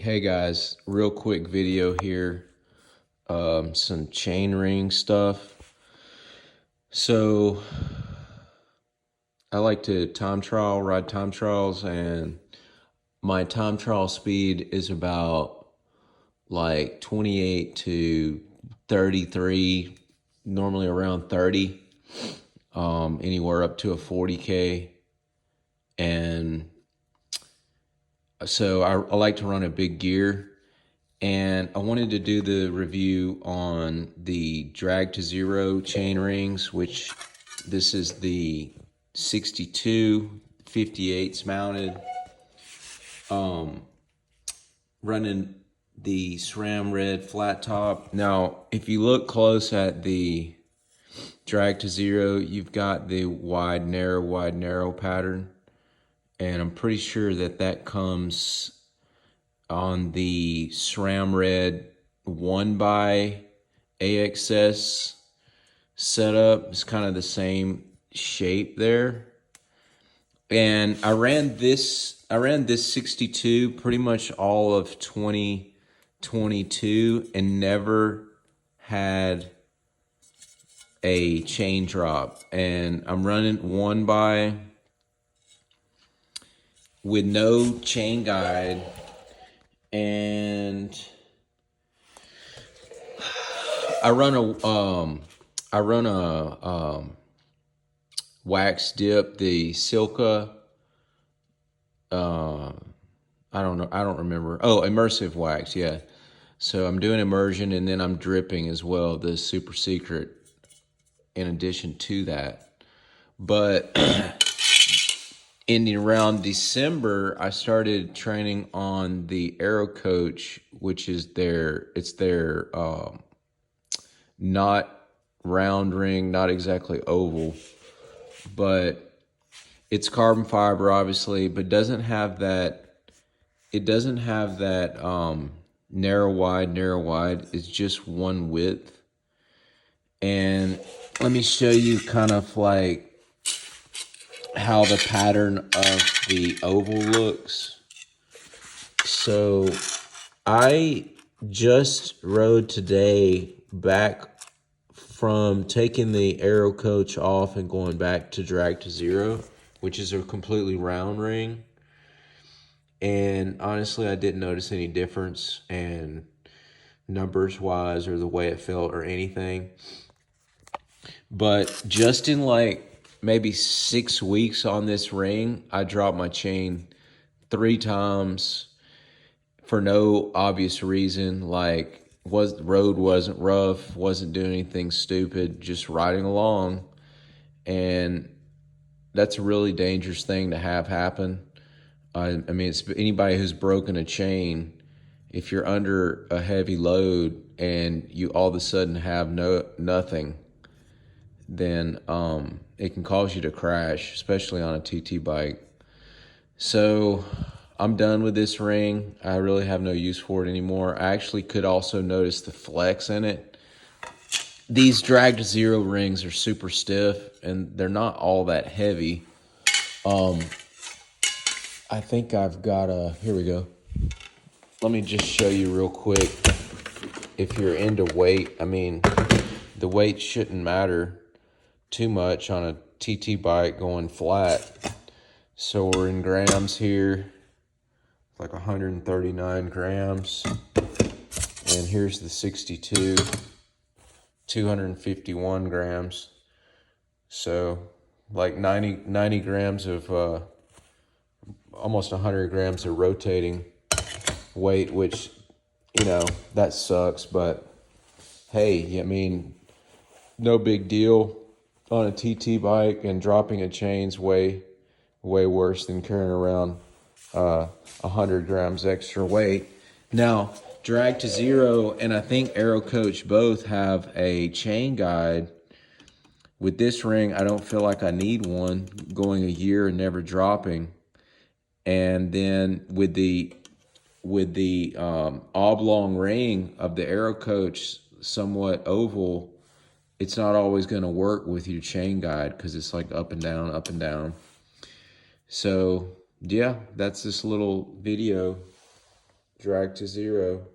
Hey guys, real quick video here. Some chainring stuff. So I like to ride time trials, and my time trial speed is about like 28 to 33, normally around 30, anywhere up to a 40K. And so I like to run a big gear. And I wanted to do the review on the drag to zero chain rings, which this is the 62 58s mounted, running the SRAM red flat top. Now, if you look close at the drag to zero, you've got the wide, narrow pattern. And I'm pretty sure that that comes on the SRAM Red 1x AXS setup. It's kind of the same shape there. And I ran this 62 pretty much all of 2022 and never had a chain drop. And I'm running 1x with no chain guide. And I run a wax dip, the Silka. I don't remember. Oh, immersive wax, yeah. So I'm doing immersion, and then I'm dripping as well, the super secret in addition to that. But ending around December, I started training on the AeroCoach, which is their not round ring, not exactly oval, but it's carbon fiber, obviously, but doesn't have that. It doesn't have that narrow wide. It's just one width. And let me show you kind of like how the pattern of the oval looks. So I just rode today back from taking the AeroCoach off and going back to drag to zero, which is a completely round ring. And honestly, I didn't notice any difference and numbers wise or the way it felt or anything. But just in like maybe 6 weeks on this ring, I dropped my chain 3 times for no obvious reason. Like, the road wasn't rough, wasn't doing anything stupid, just riding along. And that's a really dangerous thing to have happen. I mean, it's anybody who's broken a chain. If you're under a heavy load and you all of a sudden have nothing, then it can cause you to crash, especially on a TT bike. So I'm done with this ring. I really have no use for it anymore. I actually could also notice the flex in it. These drag to zero rings are super stiff and they're not all that heavy. I think I've got here we go. Let me just show you real quick. If you're into weight, I mean, the weight shouldn't matter too much on a TT bike going flat. So we're in grams here, like 139 grams. And here's the 62, 251 grams. So like 90 grams of, almost 100 grams of rotating weight, which, you know, that sucks. But hey, I mean, no big deal. On a TT bike, and dropping a chain's way worse than carrying around 100 grams extra weight. Now, drag to zero and I think AeroCoach both have a chain guide. With this ring, I don't feel like I need one, going a year and never dropping. And then with the oblong ring of the AeroCoach, somewhat oval, it's not always going to work with your chain guide because it's like up and down, up and down. So yeah, that's this little video Drag to 0.